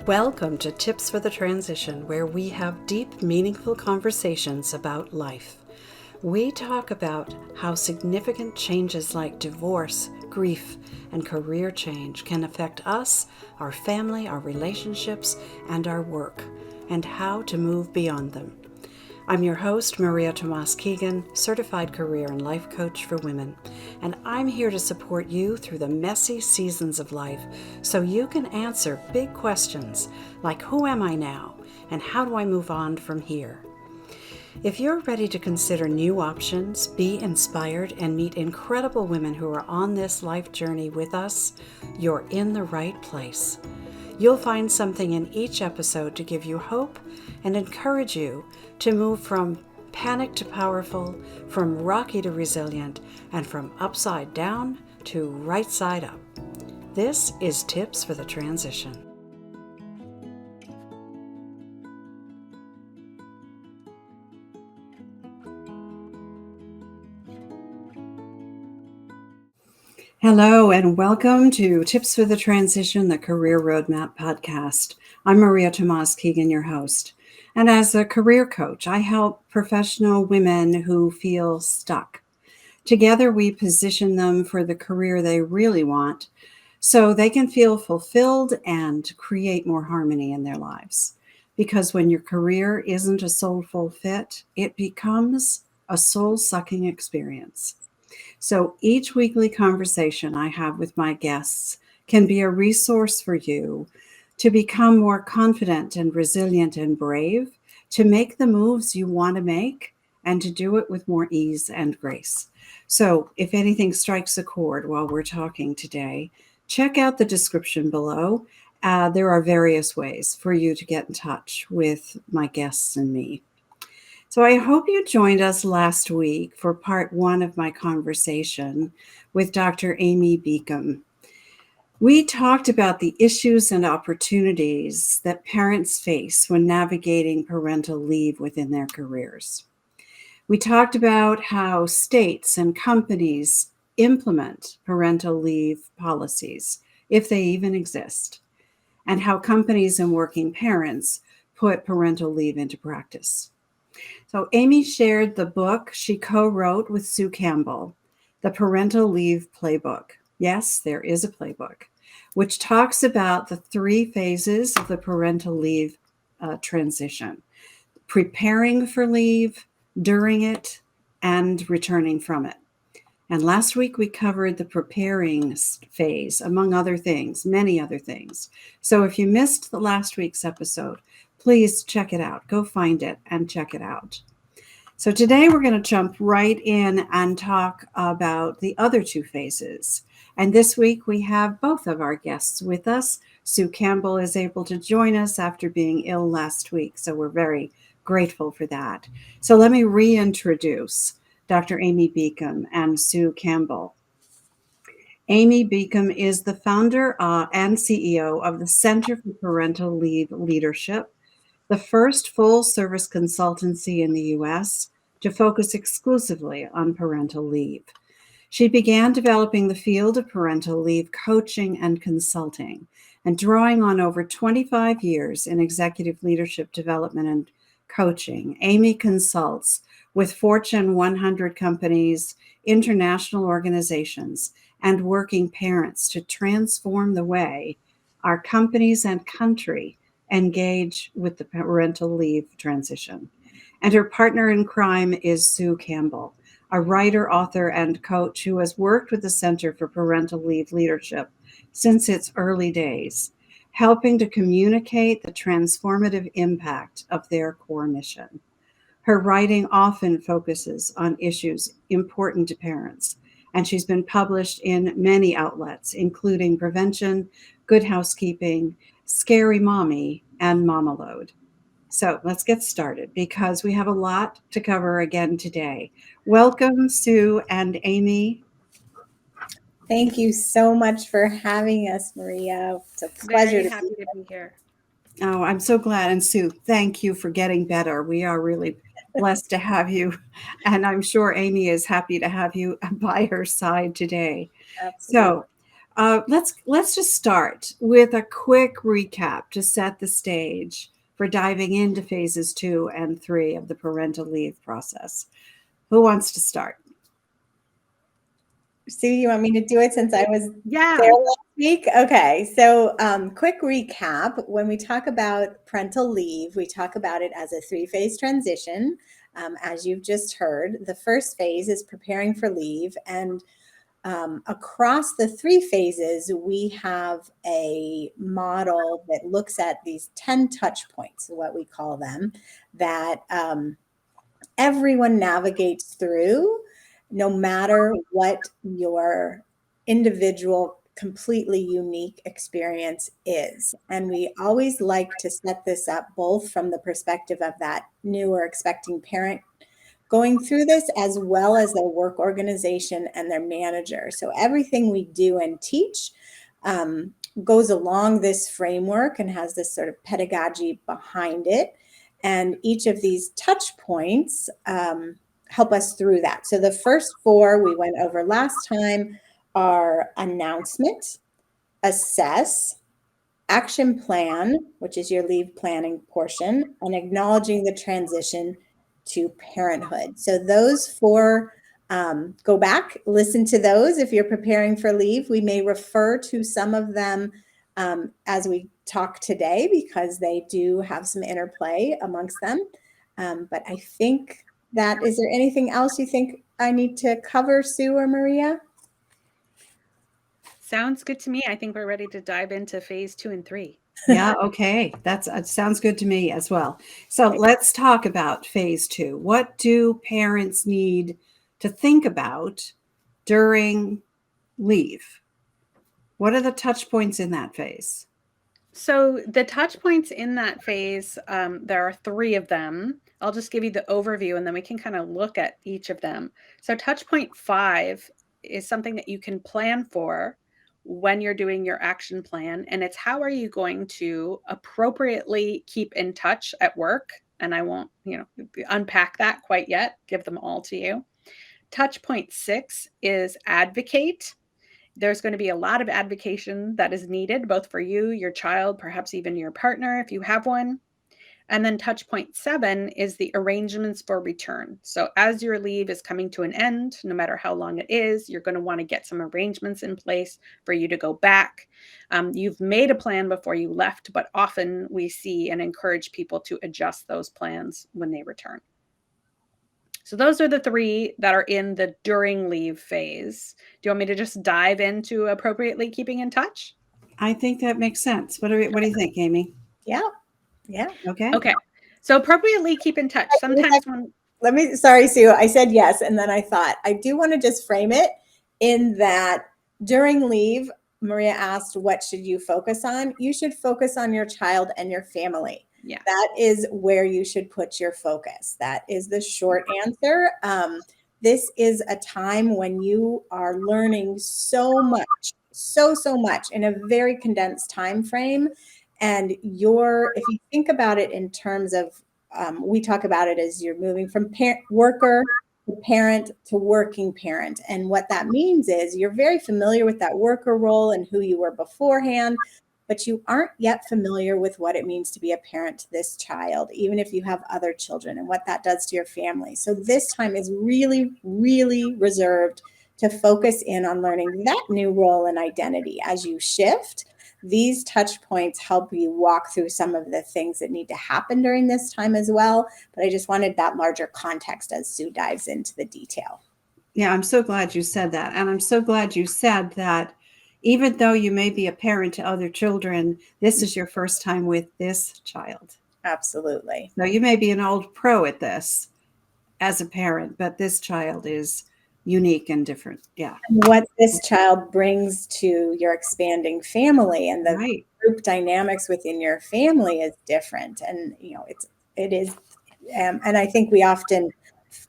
Welcome to Tips for the Transition, where we have deep, meaningful conversations about life. We talk about how significant changes like divorce, grief, and career change can affect us, our family, our relationships, and our work, and how to move beyond them. I'm your host, Maria Tomás-Keegan, certified career and life coach for women, and I'm here to support you through the messy seasons of life so you can answer big questions like who am I now and how do I move on from here? If you're ready to consider new options, be inspired, and meet incredible women who are on this life journey with us, you're in the right place. You'll find something in each episode to give you hope and encourage you to move from panic to powerful, from rocky to resilient, and from upside down to right side up. This is Tips for the Transition. Hello, and welcome to Tips for the Transition, the Career Roadmap podcast. I'm Maria Tomás-Keegan, your host. And as a career coach, I help professional women who feel stuck. Together, we position them for the career they really want so they can feel fulfilled and create more harmony in their lives. Because when your career isn't a soulful fit, it becomes a soul-sucking experience. So each weekly conversation I have with my guests can be a resource for you to become more confident and resilient and brave, to make the moves you want to make, and to do it with more ease and grace. So if anything strikes a chord while we're talking today, check out the description below. There are various ways for you to get in touch with my guests and me. So I hope you joined us last week for part one of my conversation with Dr. Amy Beacom. We talked about the issues and opportunities that parents face when navigating parental leave within their careers. We talked about how states and companies implement parental leave policies, if they even exist, and how companies and working parents put parental leave into practice. So Amy shared the book she co-wrote with Sue Campbell, the Parental Leave Playbook. Yes, there is a playbook, which talks about the three phases of the parental leave transition: preparing for leave, during it, and returning from it. And last week we covered the preparing phase, among other things, many other things. So if you missed the last week's episode, please check it out. Go find it and check it out. So today we're going to jump right in and talk about the other two phases. And this week we have both of our guests with us. Sue Campbell is able to join us after being ill last week, so we're very grateful for that. So let me reintroduce Dr. Amy Beacom and Sue Campbell. Amy Beacom is the founder and CEO of the Center for Parental Leave Leadership, the first full-service consultancy in the U.S. to focus exclusively on parental leave. She began developing the field of parental leave coaching and consulting, and drawing on over 25 years in executive leadership development and coaching. Amy consults with Fortune 100 companies, international organizations, and working parents to transform the way our companies and country engage with the parental leave transition. And her partner in crime is Sue Campbell, a writer, author, and coach who has worked with the Center for Parental Leave Leadership since its early days, helping to communicate the transformative impact of their core mission. Her writing often focuses on issues important to parents, and she's been published in many outlets, including Prevention, Good Housekeeping, Scary Mommy, and Mama Load. So let's get started because we have a lot to cover again today. Welcome, Sue and Amy. Thank you so much for having us, Maria. It's a pleasure. Very happy to be here. Oh, I'm so glad. And Sue, thank you for getting better. We are really blessed to have you. And I'm sure Amy is happy to have you by her side today. Absolutely. So Let's just start with a quick recap to set the stage for diving into phases 2 and 3 of the parental leave process. Who wants to start? Sue, you want me to do it since I was Yeah. there last week? Okay, so quick recap. When we talk about parental leave, we talk about it as a 3-phase transition. As you've just heard, the first phase is preparing for leave, and across the 3 phases, we have a model that looks at these 10 touch points, what we call them, that everyone navigates through, no matter what your individual, completely unique experience is. And we always like to set this up both from the perspective of that new or expecting parent going through this, as well as their work organization and their manager. So everything we do and teach goes along this framework and has this sort of pedagogy behind it. And each of these touch points help us through that. So the first 4 we went over last time are announcement, assess, action plan, which is your leave planning portion, and acknowledging the transition to parenthood. So those 4, go back, listen to those if you're preparing for leave. We may refer to some of them as we talk today because they do have some interplay amongst them. But I think that, is there anything else you think I need to cover, Sue or Maria? Sounds good to me. I think we're ready to dive into phase 2 and 3. Yeah, okay. That sounds good to me as well. So let's talk about phase 2. What do parents need to think about during leave? What are the touch points in that phase? So the touch points in that phase, there are 3 of them. I'll just give you the overview and then we can kind of look at each of them. So touch point 5 is something that you can plan for when you're doing your action plan. And it's how are you going to appropriately keep in touch at work? And I won't, unpack that quite yet, give them all to you. Touch point 6 is advocate. There's going to be a lot of advocation that is needed, both for you, your child, perhaps even your partner, if you have one. And then touch point 7 is the arrangements for return. So as your leave is coming to an end, no matter how long it is, you're going to want to get some arrangements in place for you to go back. You've made a plan before you left, but often we see and encourage people to adjust those plans when they return. So those are the 3 that are in the during leave phase. Do you want me to just dive into appropriately keeping in touch? I think that makes sense. What do you think, Amy? Yeah. Yeah. Okay. So appropriately keep in touch. Sometimes sorry, Sue, I said yes. And then I thought, I do want to just frame it in that during leave, Maria asked, what should you focus on? You should focus on your child and your family. Yeah. That is where you should put your focus. That is the short answer. This is a time when you are learning so much, so much in a very condensed time frame. And if you think about it in terms of, we talk about it as you're moving from worker to parent to working parent. And what that means is you're very familiar with that worker role and who you were beforehand, but you aren't yet familiar with what it means to be a parent to this child, even if you have other children, and what that does to your family. So this time is really, really reserved to focus in on learning that new role and identity as you shift. These touch points help you walk through some of the things that need to happen during this time as well. But I just wanted that larger context as Sue dives into the detail. Yeah, I'm so glad you said that. And I'm so glad you said that even though you may be a parent to other children, this is your first time with this child. Absolutely. So you may be an old pro at this as a parent, but this child is unique and different. Yeah. What this child brings to your expanding family and the group dynamics within your family is different. And, it is. And I think we often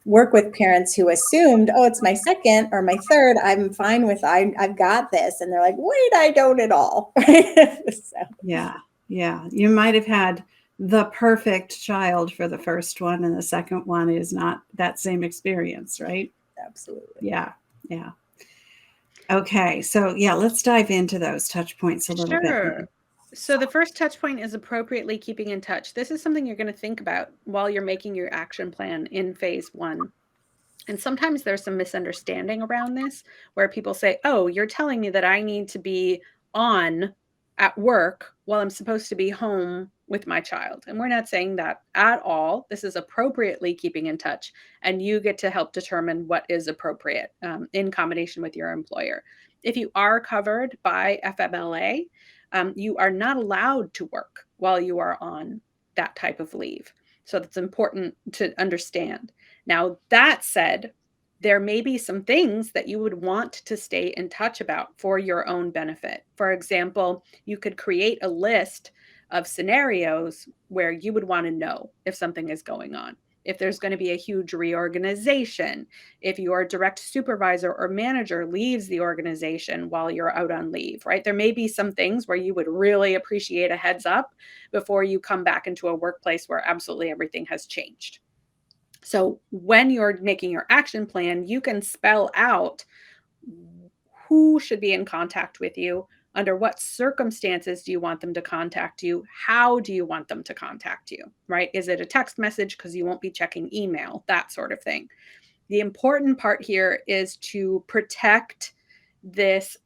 work with parents who assumed, oh, it's my second or my third, I'm fine with, I've got this. And they're like, wait, I don't at all. So. Yeah. You might have had the perfect child for the first one, and the second one is not that same experience, right? Absolutely. Yeah. Okay, so yeah, let's dive into those touch points a little bit more. Sure. So the first touch point is appropriately keeping in touch. This is something you're going to think about while you're making your action plan in phase 1. And sometimes there's some misunderstanding around this where people say, oh, you're telling me that I need to be on at work while I'm supposed to be home with my child. And we're not saying that at all. This is appropriately keeping in touch. And you get to help determine what is appropriate in combination with your employer. If you are covered by FMLA, you are not allowed to work while you are on that type of leave. So that's important to understand. Now, that said, there may be some things that you would want to stay in touch about for your own benefit. For example, you could create a list of scenarios where you would want to know if something is going on. If there's going to be a huge reorganization, if your direct supervisor or manager leaves the organization while you're out on leave, right? There may be some things where you would really appreciate a heads up before you come back into a workplace where absolutely everything has changed. So when you're making your action plan, you can spell out who should be in contact with you, under what circumstances do you want them to contact you, how do you want them to contact you, right? Is it a text message because you won't be checking email, that sort of thing. The important part here is to protect this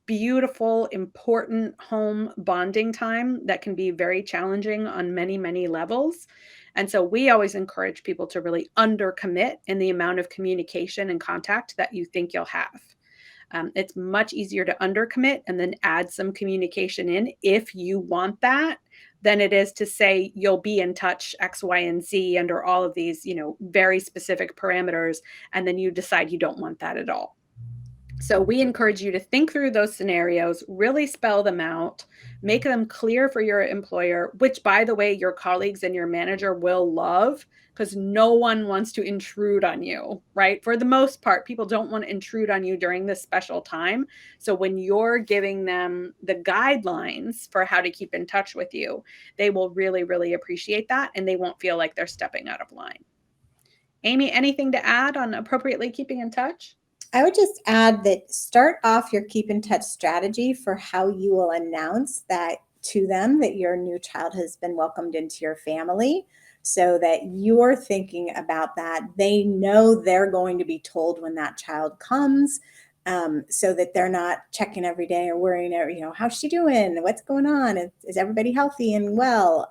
beautiful, important home bonding time that can be very challenging on many, many levels. And so we always encourage people to really undercommit in the amount of communication and contact that you think you'll have. It's much easier to undercommit and then add some communication in if you want that than it is to say you'll be in touch X, Y, and Z under all of these, very specific parameters, and then you decide you don't want that at all. So we encourage you to think through those scenarios, really spell them out, make them clear for your employer, which, by the way, your colleagues and your manager will love, because no one wants to intrude on you, right? For the most part, people don't want to intrude on you during this special time. So when you're giving them the guidelines for how to keep in touch with you, they will really, really appreciate that, and they won't feel like they're stepping out of line. Amy, anything to add on appropriately keeping in touch? I would just add that start off your keep in touch strategy for how you will announce that to them that your new child has been welcomed into your family, so that you're thinking about that. They know they're going to be told when that child comes, so that they're not checking every day or worrying, how's she doing? What's going on? Is everybody healthy and well?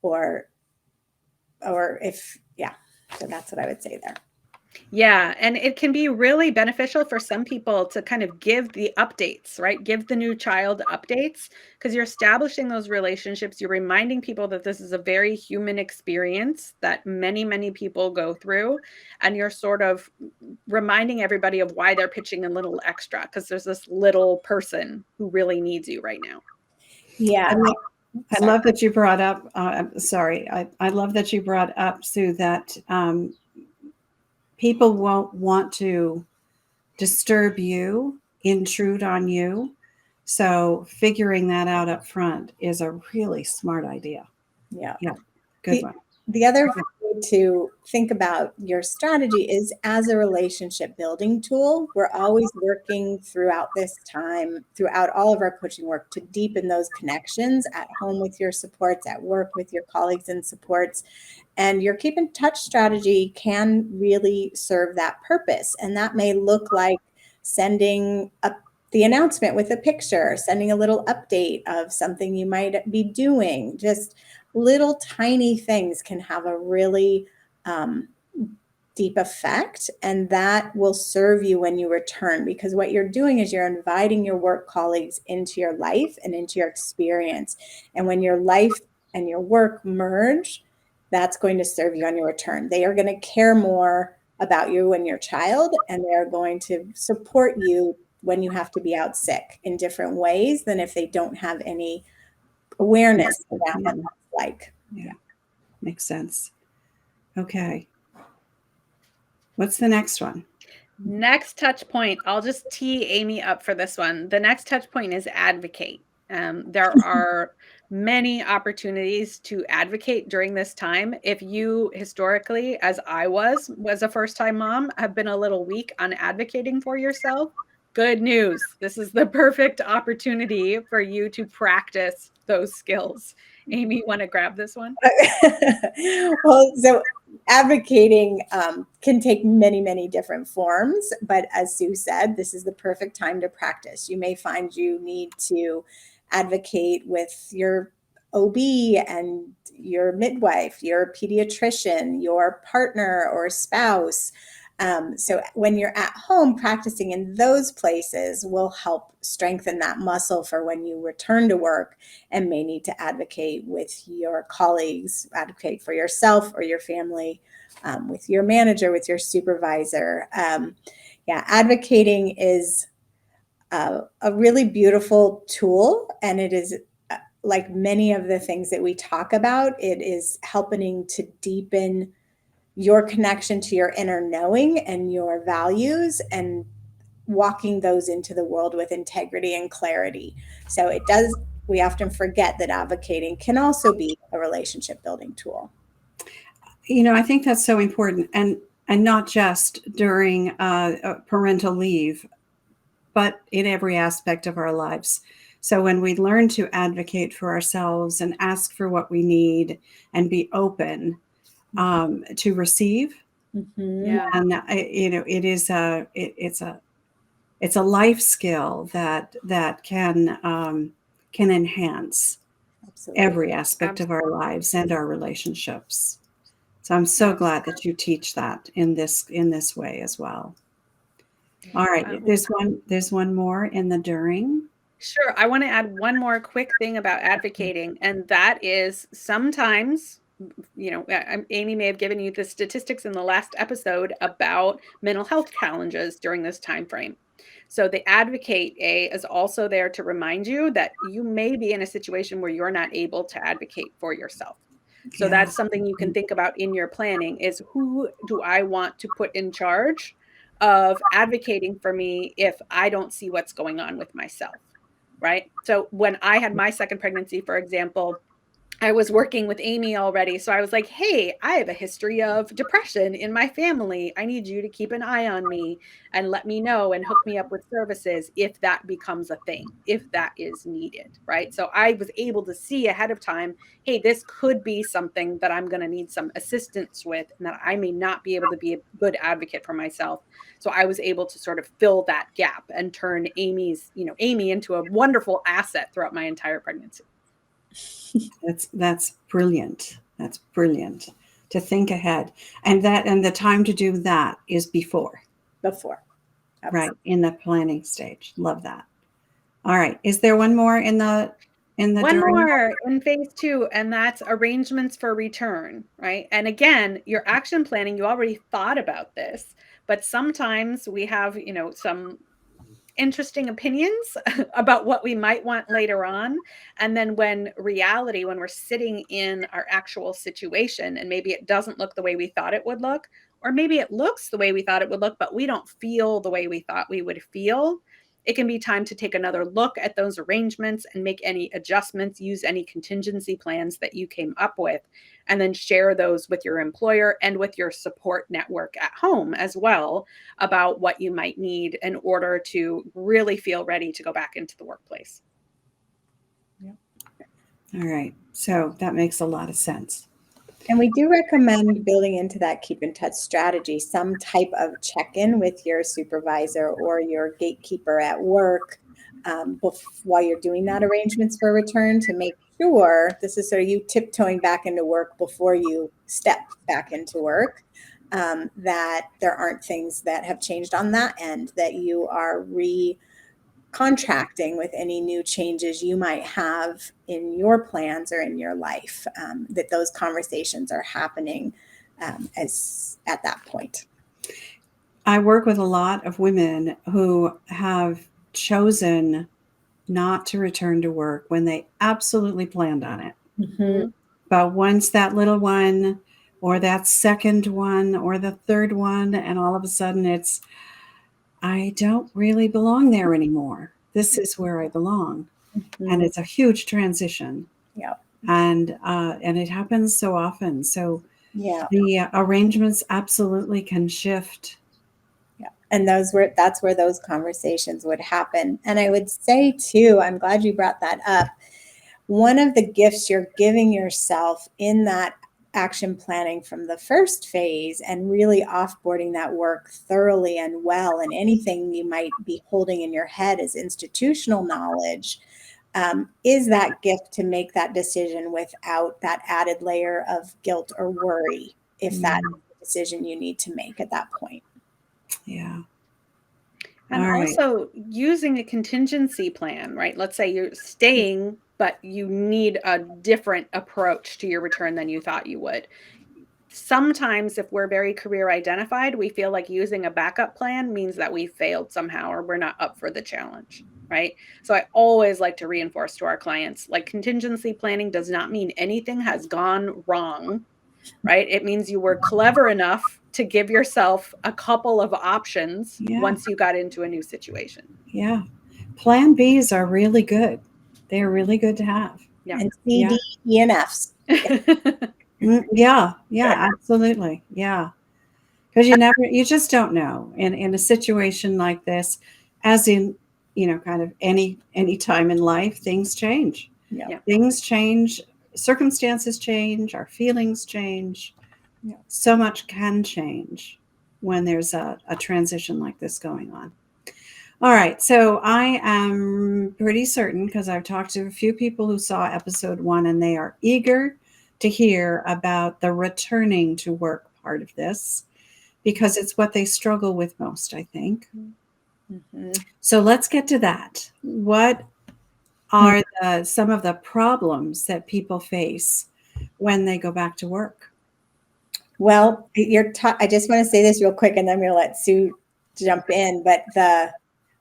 Or if, yeah, so that's what I would say there. Yeah, and it can be really beneficial for some people to kind of give the updates, right? Give the new child updates, because you're establishing those relationships. You're reminding people that this is a very human experience that many, many people go through. And you're sort of reminding everybody of why they're pitching a little extra, because there's this little person who really needs you right now. Yeah. I love that you brought up, I love that you brought up, Sue, that people won't want to disturb you, intrude on you. So figuring that out up front is a really smart idea. Yeah. Good one. The other way to think about your strategy is as a relationship building tool. We're always working throughout this time, throughout all of our coaching work, to deepen those connections at home with your supports, at work with your colleagues and supports. And your keep in touch strategy can really serve that purpose. And that may look like sending the announcement with a picture, sending a little update of something you might be doing. Just little tiny things can have a really deep effect, and that will serve you when you return, because what you're doing is you're inviting your work colleagues into your life and into your experience. And when your life and your work merge, that's going to serve you on your return. They are going to care more about you and your child, and they're going to support you when you have to be out sick in different ways than if they don't have any awareness around what that's like. Yeah, makes sense. Okay. What's the next one? Next touch point. I'll just tee Amy up for this one. The next touch point is advocate. There are many opportunities to advocate during this time. If you historically, as I was a first-time mom, have been a little weak on advocating for yourself, good news. This is the perfect opportunity for you to practice those skills. Amy, you want to grab this one? Well, so advocating can take many, many different forms. But as Sue said, this is the perfect time to practice. You may find you need to advocate with your OB and your midwife, your pediatrician, your partner or spouse. So when you're at home, practicing in those places will help strengthen that muscle for when you return to work and may need to advocate with your colleagues, advocate for yourself or your family, with your manager, with your supervisor. Advocating is a really beautiful tool, and it is like many of the things that we talk about, it is helping to deepen your connection to your inner knowing and your values and walking those into the world with integrity and clarity. So it does, we often forget that advocating can also be a relationship building tool. I think that's so important, and not just during parental leave, but in every aspect of our lives. So when we learn to advocate for ourselves and ask for what we need and be open to receive, and it's a life skill that can enhance Absolutely. every aspect of our lives and our relationships. So I'm so glad that you teach that in this way as well. All right, there's one more in the during. Sure. I want to add one more quick thing about advocating, and that is sometimes, Amy may have given you the statistics in the last episode about mental health challenges during this time frame. So the advocate is also there to remind you that you may be in a situation where you're not able to advocate for yourself. So that's something you can think about in your planning is, who do I want to put in charge of advocating for me if I don't see what's going on with myself, right? So when I had my second pregnancy, for example, I was working with Amy already. So I was like, hey, I have a history of depression in my family. I need you to keep an eye on me and let me know and hook me up with services if that becomes a thing, if that is needed, right? So I was able to see ahead of time, hey, this could be something that I'm going to need some assistance with and that I may not be able to be a good advocate for myself. So I was able to sort of fill that gap and turn Amy into a wonderful asset throughout my entire pregnancy. That's brilliant. That's brilliant to think ahead, and the time to do that is before. Absolutely. Right, in the planning stage. Love that. All right, is there one more in the one during? more in phase 2, and that's arrangements for return, right? And again, your action planning, you already thought about this, but sometimes we have some interesting opinions about what we might want later on. And then when we're sitting in our actual situation and maybe it doesn't look the way we thought it would look, or maybe it looks the way we thought it would look, but we don't feel the way we thought we would feel, it can be time to take another look at those arrangements and make any adjustments, use any contingency plans that you came up with, and then share those with your employer and with your support network at home as well about what you might need in order to really feel ready to go back into the workplace. Yep. All right. So that makes a lot of sense. And we do recommend building into that keep in touch strategy some type of check-in with your supervisor or your gatekeeper at work while you're doing that arrangements for return, to make sure, this is sort of you tiptoeing back into work before you step back into work, that there aren't things that have changed on that end, that you are contracting with any new changes you might have in your plans or in your life, that those conversations are happening as at that point. I work with a lot of women who have chosen not to return to work when they absolutely planned on it. Mm-hmm. But once that little one or that second one or the third one, and all of a sudden it's, I don't really belong there anymore. This is where I belong. Mm-hmm. And it's a huge transition. Yeah. And it happens so often. So yeah, the arrangements absolutely can shift. Yeah. And that's where those conversations would happen. And I would say too, I'm glad you brought that up. One of the gifts you're giving yourself in that action planning from the first phase and really offboarding that work thoroughly and well, and anything you might be holding in your head as institutional knowledge, is that gift to make that decision without that added layer of guilt or worry, if that is the decision you need to make at that point. Yeah. And also using a contingency plan, right? Let's say you're staying, but you need a different approach to your return than you thought you would. Sometimes if we're very career identified, we feel like using a backup plan means that we failed somehow or we're not up for the challenge, right? So I always like to reinforce to our clients, like, contingency planning does not mean anything has gone wrong, right? It means you were clever enough to give yourself a couple of options once you got into a new situation. Yeah. Plan Bs are really good. They are really good to have. Yeah. And C, D, E, and Fs. Yeah. Absolutely. Yeah. Because you just don't know. In a situation like this, as in, kind of any time in life, things change. Yeah. Things change, circumstances change, our feelings change. Yeah. So much can change when there's a transition like this going on. All right. So I am pretty certain, because I've talked to a few people who saw episode 1, and they are eager to hear about the returning to work part of this, because it's what they struggle with most, I think. Mm-hmm. So let's get to that. What are some of the problems that people face when they go back to work? Well, I just want to say this real quick, and then we'll let Sue jump in. But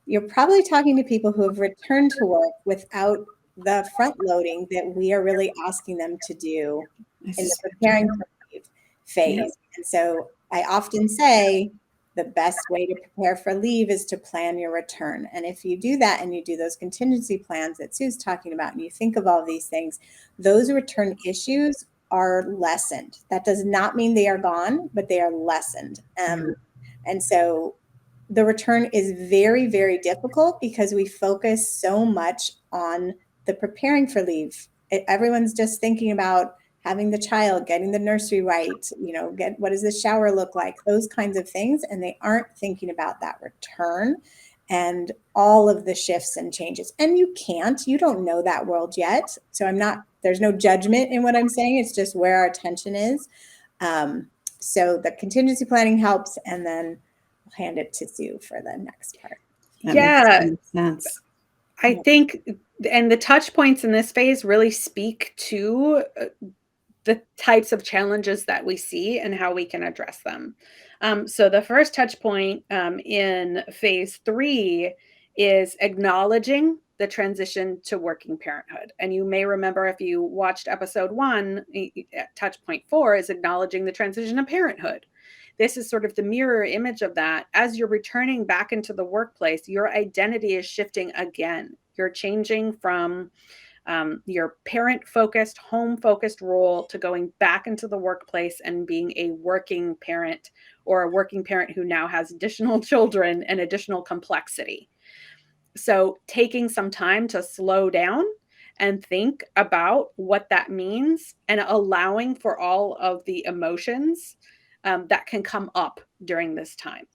you're probably talking to people who have returned to work without the front loading that we are really asking them to do in the preparing for leave phase. Yeah. And so I often say the best way to prepare for leave is to plan your return. And if you do that and you do those contingency plans that Sue's talking about, and you think of all these things, those return issues are lessened. That does not mean they are gone, but they are lessened. And so the return is very, very difficult because we focus so much on the preparing for leave. Everyone's just thinking about having the child, getting the nursery right, what does the shower look like, those kinds of things. And they aren't thinking about that return and all of the shifts and changes. And you don't know that world yet. So there's no judgment in what I'm saying. It's just where our attention is. So the contingency planning helps. And then I'll hand it to Sue for the next part. That makes sense. I think, and the touch points in this phase really speak to the types of challenges that we see and how we can address them. So the first touch point in phase 3 is acknowledging the transition to working parenthood. And you may remember, if you watched episode 1, touch point 4 is acknowledging the transition to parenthood. This is sort of the mirror image of that. As you're returning back into the workplace, your identity is shifting again. You're changing from your parent-focused, home-focused role to going back into the workplace and being a working parent, or a working parent who now has additional children and additional complexity. So taking some time to slow down and think about what that means, and allowing for all of the emotions that can come up during this time.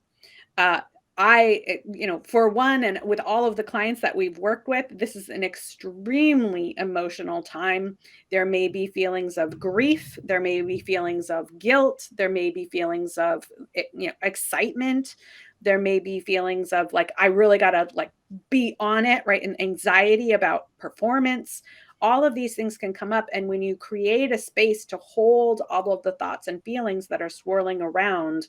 For one, and with all of the clients that we've worked with, this is an extremely emotional time. There may be feelings of grief. There may be feelings of guilt. There may be feelings of excitement. There may be feelings of I really got to be on it, right? And anxiety about performance. All of these things can come up. And when you create a space to hold all of the thoughts and feelings that are swirling around,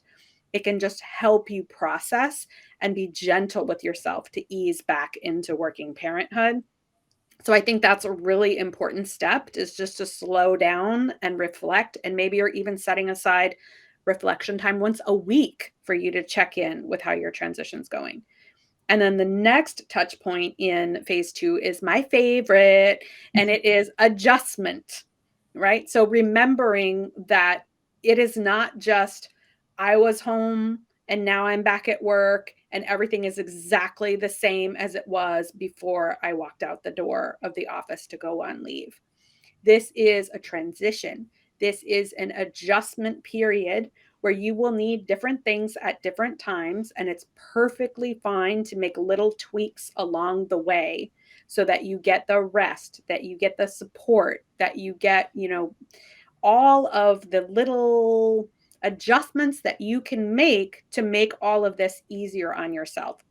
it can just help you process and be gentle with yourself to ease back into working parenthood. So I think that's a really important step, is just to slow down and reflect. And maybe you're even setting aside reflection time once a week for you to check in with how your transition's going. And then the next touch point in phase 2 is my favorite, and it is adjustment, right? So remembering that it is not just, I was home and now I'm back at work and everything is exactly the same as it was before I walked out the door of the office to go on leave. This is a transition. This is an adjustment period where you will need different things at different times, and it's perfectly fine to make little tweaks along the way so that you get the rest, that you get the support, that you get, all of the little adjustments that you can make to make all of this easier on yourself.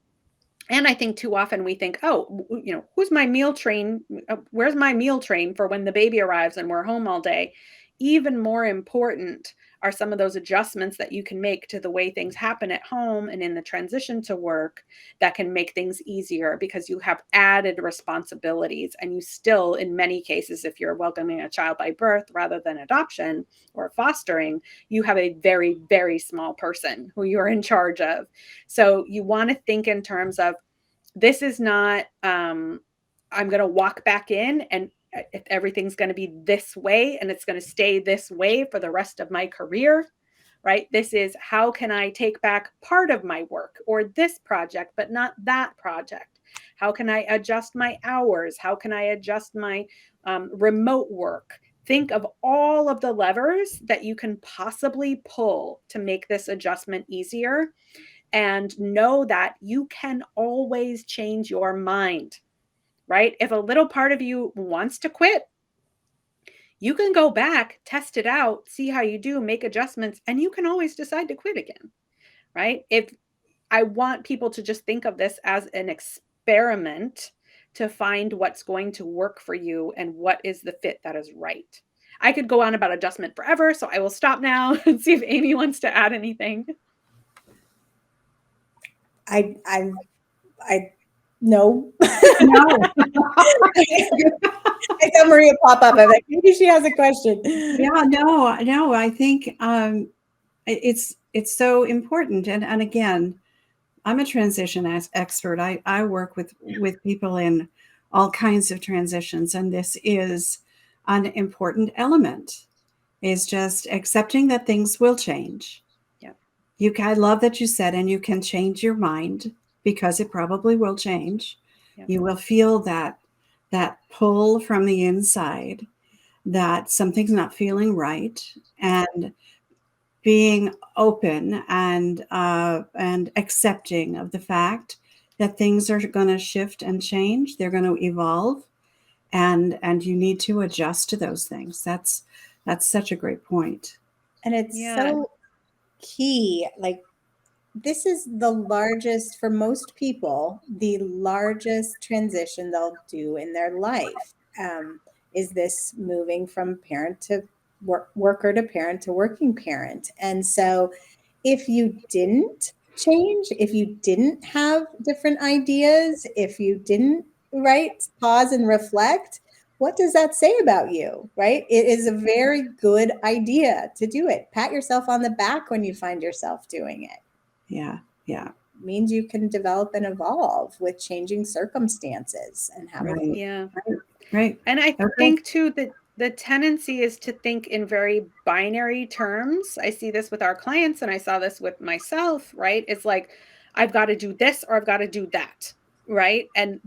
And I think too often we think, oh, who's my meal train? Where's my meal train for when the baby arrives and we're home all day? Even more important are some of those adjustments that you can make to the way things happen at home and in the transition to work that can make things easier, because you have added responsibilities. And you still, in many cases, if you're welcoming a child by birth rather than adoption or fostering, you have a very, very small person who you're in charge of. So you want to think in terms of, this is not, I'm going to walk back in and if everything's going to be this way and it's going to stay this way for the rest of my career, right? This is, how can I take back part of my work or this project, but not that project? How can I adjust my hours? How can I adjust my remote work? Think of all of the levers that you can possibly pull to make this adjustment easier. And know that you can always change your mind, right? If a little part of you wants to quit, you can go back, test it out, see how you do, make adjustments, and you can always decide to quit again, right? If I want people to just think of this as an experiment to find what's going to work for you and what is the fit that is right. I could go on about adjustment forever, so I will stop now and see if Amy wants to add anything. I No. no. I saw Maria pop up. I'm like, maybe she has a question. Yeah, no. I think it's so important. And again, I'm a transition expert. I work with people in all kinds of transitions, and this is an important element. Is just accepting that things will change. Yeah. I love that you said, and you can change your mind because it probably will change. Yeah. You will feel that pull from the inside that something's not feeling right, and being open and accepting of the fact that things are going to shift and change. They're going to evolve, and you need to adjust to those things. That's such a great point. And it's so key. Like, this is the largest, for most people, the largest transition they'll do in their life. Is this moving from parent to worker to parent to working parent. And so if you didn't change, if you didn't have different ideas, if you didn't, right, pause and reflect, what does that say about you, right? It is a very good idea to do it. Pat yourself on the back when you find yourself doing it. Yeah. It means you can develop and evolve with changing circumstances and have right. Yeah. Right. And I think too that the tendency is to think in very binary terms. I see this with our clients and I saw this with myself, right? It's like, I've got to do this or I've got to do that, right? And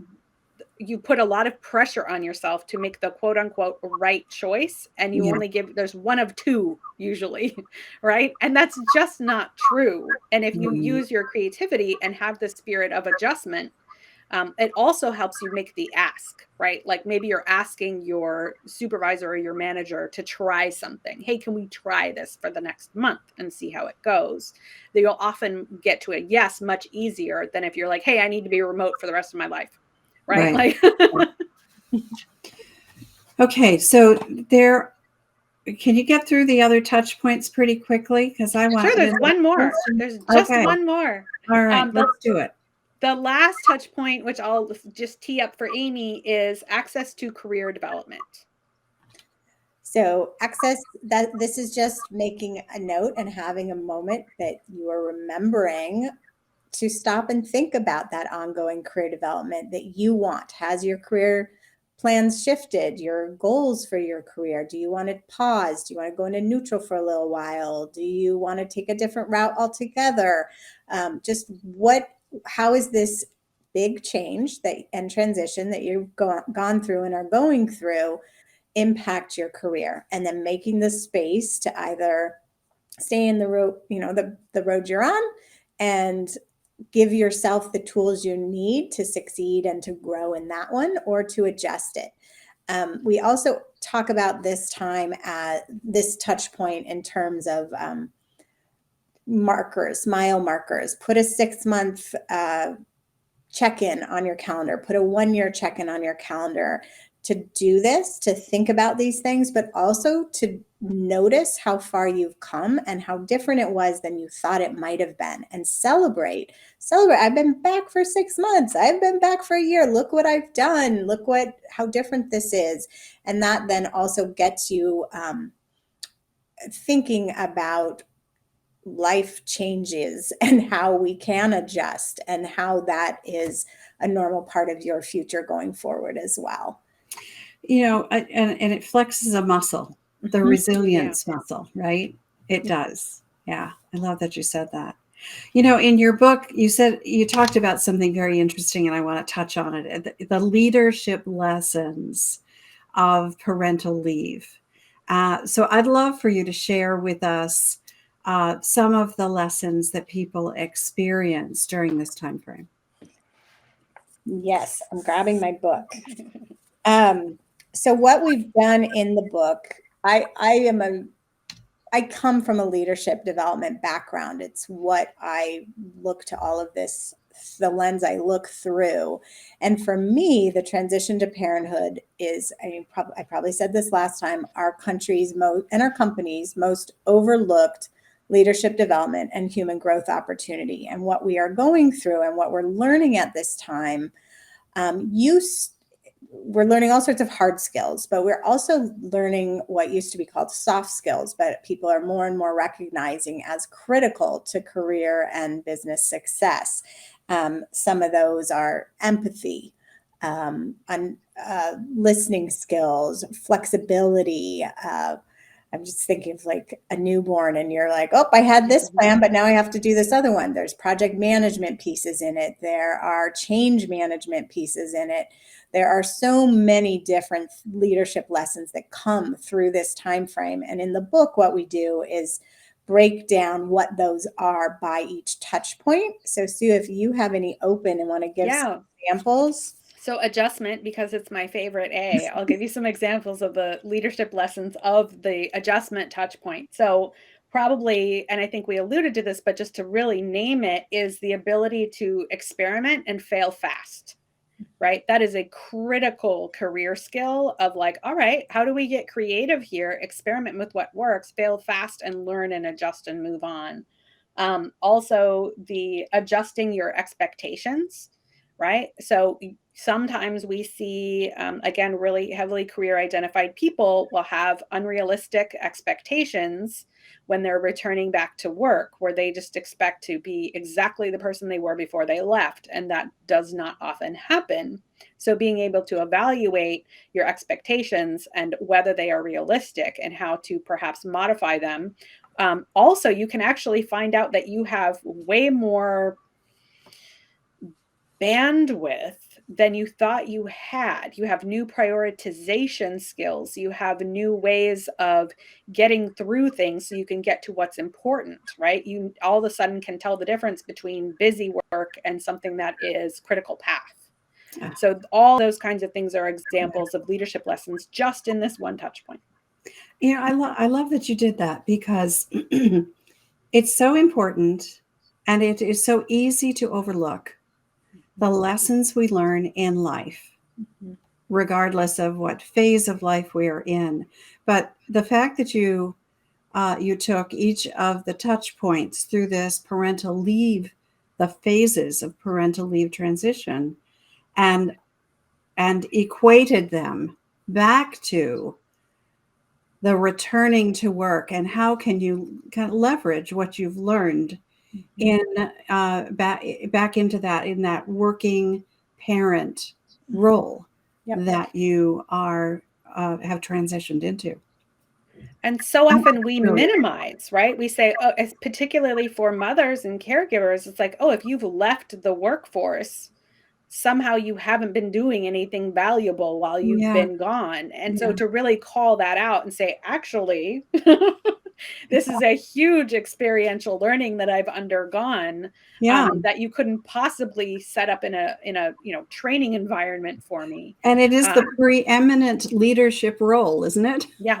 you put a lot of pressure on yourself to make the quote unquote right choice. And you only there's one of two usually, right? And that's just not true. And if you use your creativity and have the spirit of adjustment, it also helps you make the ask, right? Like maybe you're asking your supervisor or your manager to try something. Hey, can we try this for the next month and see how it goes? That you'll often get to a yes much easier than if you're like, hey, I need to be remote for the rest of my life. Right. Like, okay. So can you get through the other touch points pretty quickly? Because I want. Sure, there's one more. There's just one more. All right, let's do it. The last touch point, which I'll just tee up for Amy, is access to career development. So this is just making a note and having a moment that you are remembering to stop and think about that ongoing career development that you want. Has your career plans shifted, your goals for your career? Do you want to pause? Do you want to go into neutral for a little while? Do you want to take a different route altogether? How is this big change and transition that you've gone through and are going through impact your career? And then making the space to either stay in the road, the road you're on, and give yourself the tools you need to succeed and to grow in that one, or to adjust it. We also talk about this time at this touch point in terms of mile markers. Put a 6-month check-in on your calendar, put a 1-year check-in on your calendar, to do this, to think about these things, but also to notice how far you've come and how different it was than you thought it might have been, and celebrate. I've been back for 6 months. I've been back for a year. Look what I've done. Look how different this is. And that then also gets you thinking about life changes and how we can adjust, and how that is a normal part of your future going forward as well. And it flexes a muscle, the resilience muscle, right? It does. Yeah. I love that you said that. In your book, you talked about something very interesting, and I want to touch on it. The leadership lessons of parental leave. So I'd love for you to share with us some of the lessons that people experience during this time frame. Yes, I'm grabbing my book. So what we've done in the book, I come from a leadership development background. It's what I look to all of this, the lens I look through. And for me, the transition to parenthood is, I probably said this last time, our country's and our company's most overlooked leadership development and human growth opportunity. And what we are going through and what we're learning at this time, we're learning all sorts of hard skills, but we're also learning what used to be called soft skills, but people are more and more recognizing as critical to career and business success. Some of those are empathy, listening skills, flexibility. I'm just thinking of like a newborn, and you're like, oh, I had this plan, but now I have to do this other one. There's project management pieces in it. There are change management pieces in it. There are so many different leadership lessons that come through this time frame. And in the book, what we do is break down what those are by each touch point. So Sue, if you have any open and want to give some examples. So adjustment, because it's my favorite A, I'll give you some examples of the leadership lessons of the adjustment touch point. So probably, and I think we alluded to this, but just to really name it, is the ability to experiment and fail fast, right? That is a critical career skill of like, all right, how do we get creative here? Experiment with what works, fail fast, and learn and adjust and move on. Also, the adjusting your expectations, right? So sometimes we see, again, really heavily career identified people will have unrealistic expectations when they're returning back to work, where they just expect to be exactly the person they were before they left. And that does not often happen. So being able to evaluate your expectations and whether they are realistic and how to perhaps modify them. Also, you can actually find out that you have way more bandwidth than you thought you had. You have new prioritization skills. You have new ways of getting through things so you can get to what's important, right? You all of a sudden can tell the difference between busy work and something that is critical path. So all those kinds of things are examples of leadership lessons just in this one touch point. I love that you did that, because it's so important, and it is so easy to overlook the lessons we learn in life, regardless of what phase of life we are in. But the fact that you took each of the touch points through this parental leave, the phases of parental leave transition, and equated them back to the returning to work, and how can you kind of leverage what you've learned in back into that, in that working parent role, Yep. that you are have transitioned into. And so often we minimize, right? We say, oh, it's particularly for mothers and caregivers, it's like, oh, if you've left the workforce, somehow you haven't been doing anything valuable while you've Yeah, been gone. And so yeah, to really call that out and say, actually, this is a huge experiential learning that I've undergone, yeah. that you couldn't possibly set up in a training environment for me. And it is the preeminent leadership role, isn't it? Yeah.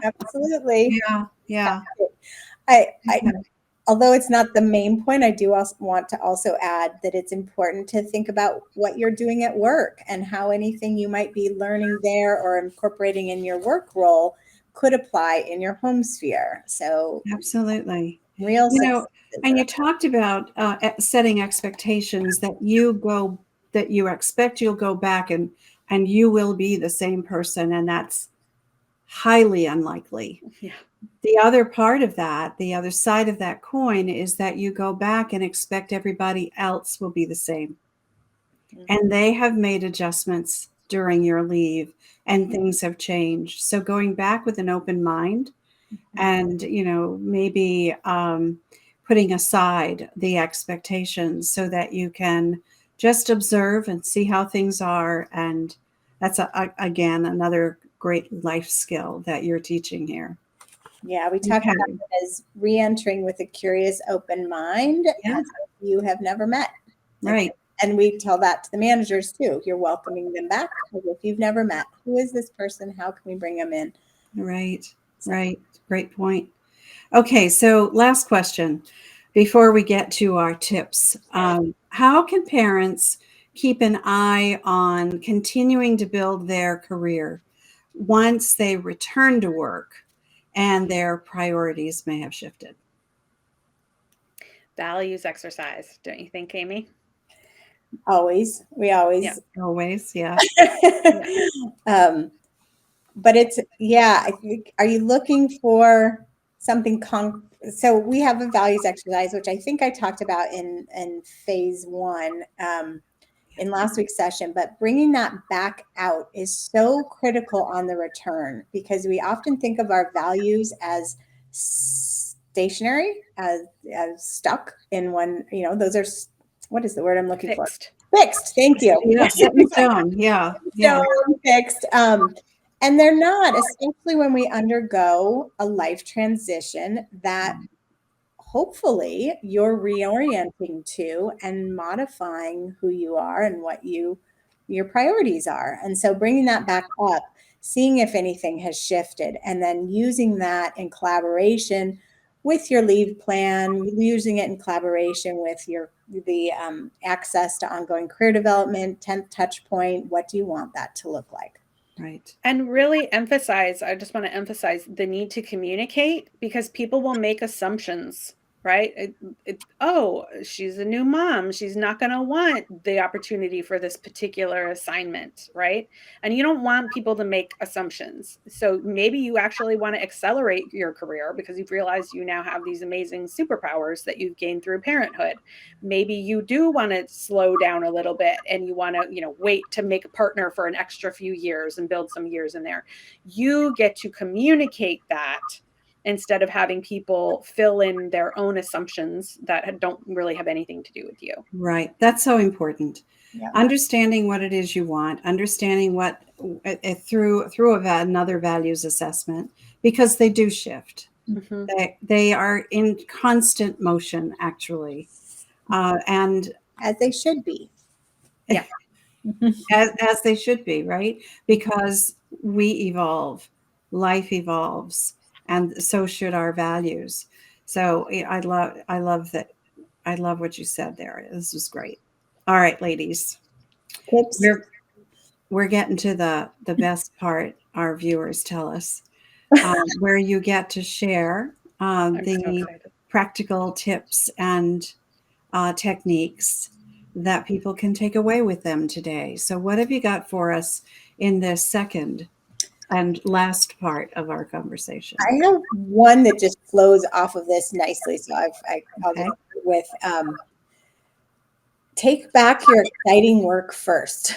Absolutely. Yeah. I although it's not the main point, I do also want to also add that it's important to think about what you're doing at work and how anything you might be learning there or incorporating in your work role could apply in your home sphere. So Absolutely. real success. And you talked about setting expectations that you expect you'll go back and you will be the same person, and that's highly unlikely. Yeah. The other part of that, the other side of that coin, is that you go back and expect everybody else will be the same. And they have made adjustments during your leave and things have changed. So going back with an open mind and, maybe putting aside the expectations so that you can just observe and see how things are. And that's, again, another great life skill that you're teaching here. Yeah, we talk about it as re-entering with a curious, open mind as if you have never met. Right. And we tell that to the managers too. You're welcoming them back as if you've never met. Who is this person? How can we bring them in? Right. Right. Great point. Okay, so last question before we get to our tips. How can parents keep an eye on continuing to build their career once they return to work and their priorities may have shifted? Values exercise, don't you think, Amy? Always. We always. Yeah. Always, yeah. But it's, I think, are you looking for something so we have a values exercise, which I think I talked about in phase 1 in last week's session, but bringing that back out is so critical on the return, because we often think of our values as stationary, as stuck in one, those are, what is the word I'm looking for? Fixed. Thank you. Yeah, set in stone. Yeah. Fixed. And they're not, especially when we undergo a life transition that hopefully you're reorienting to and modifying who you are and what your priorities are. And so bringing that back up, seeing if anything has shifted, and then using that in collaboration with your leave plan, using it in collaboration with the access to ongoing career development, 10th touch point. What do you want that to look like? Right. And really I just want to emphasize the need to communicate, because people will make assumptions, right? Oh, she's a new mom. She's not going to want the opportunity for this particular assignment, right? And you don't want people to make assumptions. So maybe you actually want to accelerate your career because you've realized you now have these amazing superpowers that you've gained through parenthood. Maybe you do want to slow down a little bit and you want to, wait to make a partner for an extra few years and build some years in there. You get to communicate that instead of having people fill in their own assumptions that don't really have anything to do with you. Right. That's so important. Yeah. Understanding what it is you want, understanding what through another values assessment, because they do shift. Mm-hmm. They are in constant motion, actually, and as they should be. Yeah. as they should be, right? Because we evolve, life evolves, and so should our values. So I love that. I love what you said there. This was great. All right, ladies. Tips. We're getting to the best part, our viewers tell us, where you get to share the practical tips and techniques that people can take away with them today. So what have you got for us in this second and last part of our conversation? I have one that just flows off of this nicely. So I'll just start with take back your exciting work first.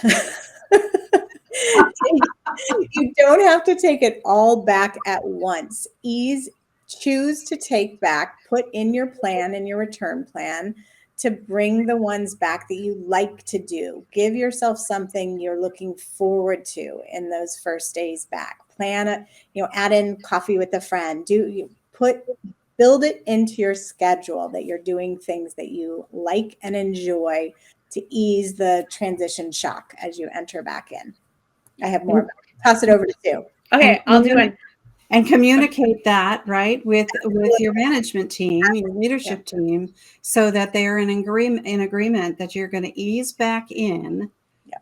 You don't have to take it all back at once. Choose to take back, put in your plan, in your return plan, to bring the ones back that you like to do. Give yourself something you're looking forward to in those first days back. Plan add in coffee with a friend. Build it into your schedule that you're doing things that you like and enjoy to ease the transition shock as you enter back in. I have more. Toss it over to Sue. Okay, I'll do it. And communicate that, right, with your management team, your leadership team, so that they are in agreement that you're going to ease back in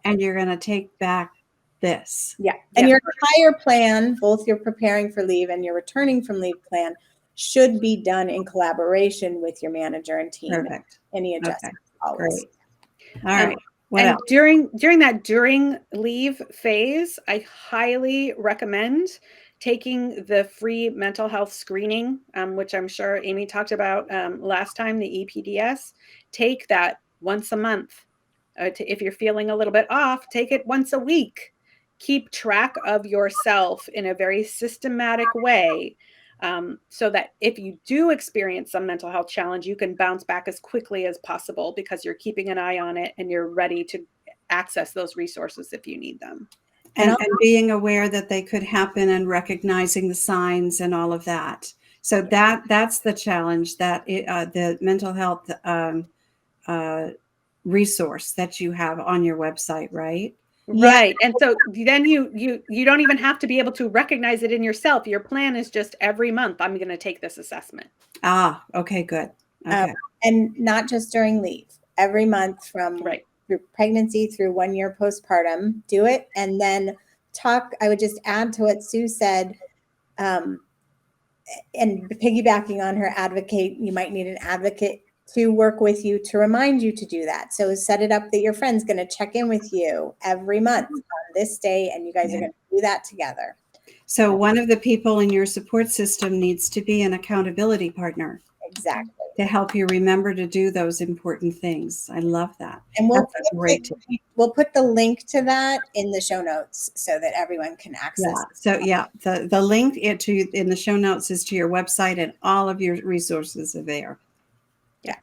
and you're going to take back this. Yeah. And your entire plan, both your preparing for leave and your returning from leave plan, should be done in collaboration with your manager and team. Perfect. Any adjustments always. Great. All right. What and else? during leave phase, I highly recommend taking the free mental health screening, which I'm sure Amy talked about last time, the EPDS. Take that once a month. If you're feeling a little bit off, take it once a week. Keep track of yourself in a very systematic way, so that if you do experience some mental health challenge, you can bounce back as quickly as possible because you're keeping an eye on it and you're ready to access those resources if you need them. And being aware that they could happen and recognizing the signs and all of that. So that's the challenge, that the mental health resource that you have on your website, right? Right. And so then you don't even have to be able to recognize it in yourself. Your plan is just every month, I'm going to take this assessment. Okay, good. Okay. And not just during leave. Every month from through pregnancy through 1 year postpartum, do it. And then I would just add to what Sue said, and piggybacking on her advocate, you might need an advocate to work with you to remind you to do that. So set it up that your friend's going to check in with you every month on this day, and you guys are going to do that together. So one of the people in your support system needs to be an accountability partner. Exactly. To help you remember to do those important things. I love that. And we'll put the link to that in the show notes so that everyone can access it. So the link in the show notes is to your website, and all of your resources are there. Yeah.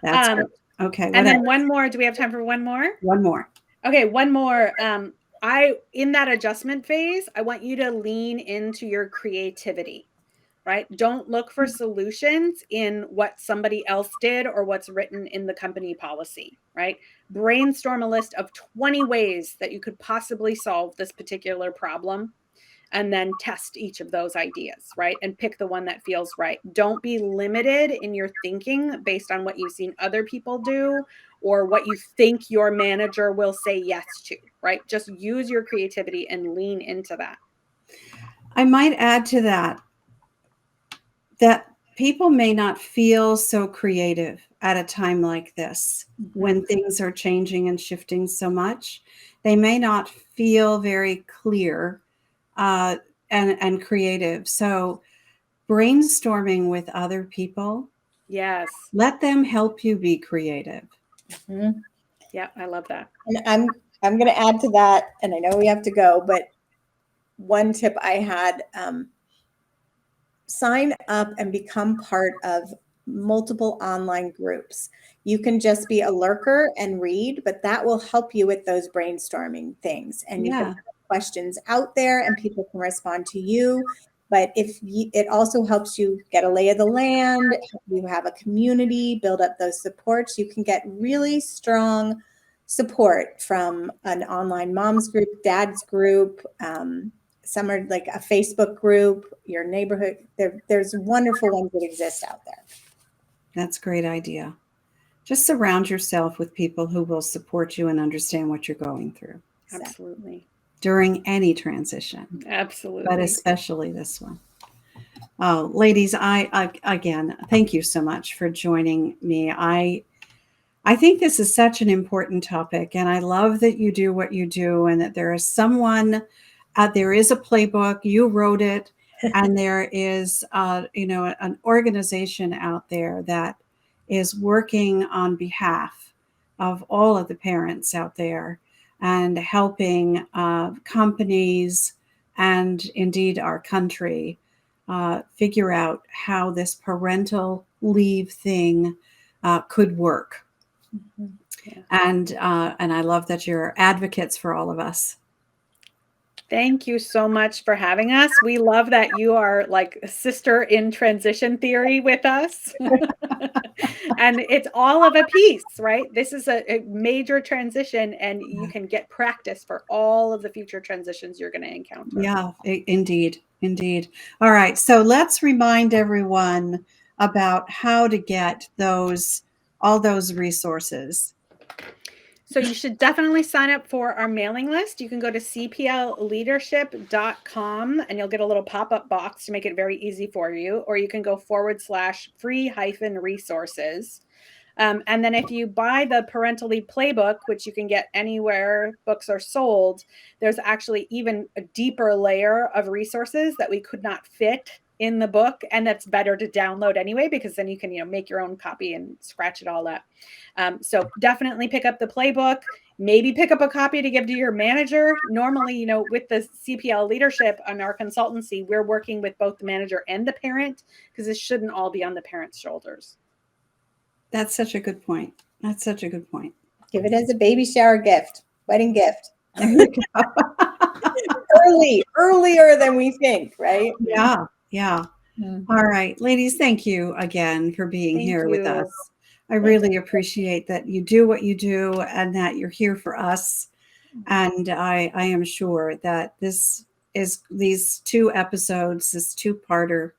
That's great. Okay. And then one more. Do we have time for one more? One more. Okay, one more. In that adjustment phase, I want you to lean into your creativity, right? Don't look for solutions in what somebody else did or what's written in the company policy, right? Brainstorm a list of 20 ways that you could possibly solve this particular problem, and then test each of those ideas, right? And pick the one that feels right. Don't be limited in your thinking based on what you've seen other people do or what you think your manager will say yes to, right? Just use your creativity and lean into that. I might add to that people may not feel so creative at a time like this, when things are changing and shifting so much. They may not feel very clear and creative. So brainstorming with other people. Yes. Let them help you be creative. Mm-hmm. Yeah, I love that. And I'm going to add to that, and I know we have to go, but one tip I had, sign up and become part of multiple online groups. You can just be a lurker and read, but that will help you with those brainstorming things. And you can put questions out there and people can respond to you. But it also helps you get a lay of the land, you have a community, build up those supports. You can get really strong support from an online moms group, dads group, some are like a Facebook group, your neighborhood. There's wonderful ones that exist out there. That's a great idea. Just surround yourself with people who will support you and understand what you're going through. Absolutely. During any transition. Absolutely. But especially this one. Oh, ladies, I again, thank you so much for joining me. I think this is such an important topic, and I love that you do what you do, and that there is someone, there is a playbook, you wrote it, and there is, an organization out there that is working on behalf of all of the parents out there. and helping companies and indeed our country figure out how this parental leave thing could work. Mm-hmm. Yeah. And I love that you're advocates for all of us. Thank you so much for having us. We love that you are like a sister in transition theory with us. And it's all of a piece, right? This is a major transition, and you can get practice for all of the future transitions you're going to encounter. Yeah, indeed. Indeed. All right. So let's remind everyone about how to get all those resources. So you should definitely sign up for our mailing list. You can go to cplleadership.com and you'll get a little pop-up box to make it very easy for you, or you can go /free-resources. And then if you buy the Parental Leave Playbook, which you can get anywhere books are sold, there's actually even a deeper layer of resources that we could not fit in the book, and that's better to download anyway, because then you can make your own copy and scratch it all up. So definitely pick up the playbook. Maybe pick up a copy to give to your manager. Normally, with the CPL leadership on our consultancy, we're working with both the manager and the parent, because this shouldn't all be on the parent's shoulders. That's such a good point. That's such a good point. Give it as a baby shower gift, wedding gift. There you go. Earlier than we think, right? Yeah. Yeah. Mm-hmm. All right, ladies, thank you again for being here with us. I really appreciate that you do what you do and that you're here for us. And I am sure that these 2 episodes, this 2-parter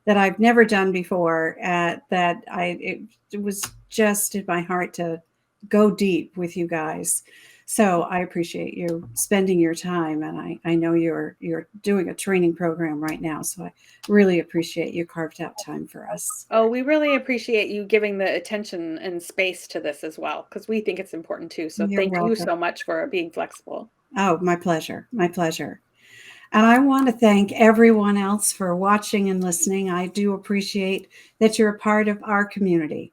that I've never done before, it was just in my heart to go deep with you guys. So I appreciate you spending your time, and I know you're doing a training program right now, so I really appreciate you carved out time for us. Oh, we really appreciate you giving the attention and space to this as well, because we think it's important too. So thank you so much for being flexible. Oh, my pleasure. My pleasure. And I want to thank everyone else for watching and listening. I do appreciate that you're a part of our community.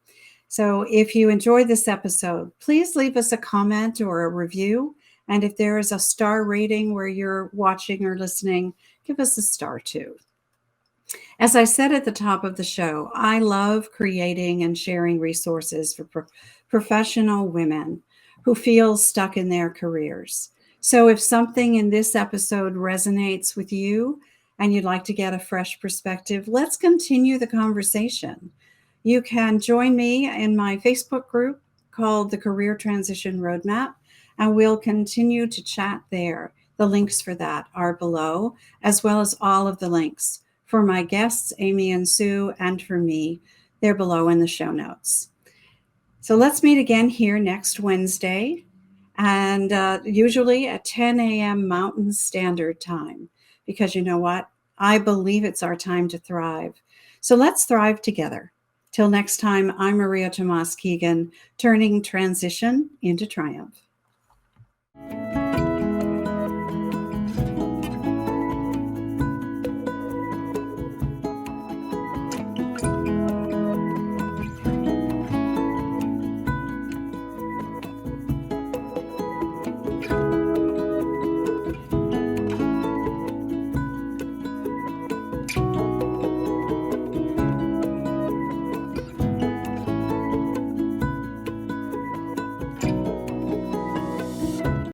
So if you enjoyed this episode, please leave us a comment or a review. And if there is a star rating where you're watching or listening, give us a star too. As I said at the top of the show, I love creating and sharing resources for professional women who feel stuck in their careers. So if something in this episode resonates with you and you'd like to get a fresh perspective, let's continue the conversation. You can join me in my Facebook group called the Career Transition Roadmap, and we'll continue to chat there. The links for that are below, as well as all of the links for my guests, Amy and Sue, and for me. They're below in the show notes. So let's meet again here next Wednesday, and usually at 10 a.m. Mountain Standard Time, because you know what? I believe it's our time to thrive. So let's thrive together. Till next time, I'm Maria Tomás-Keegan, turning transition into triumph.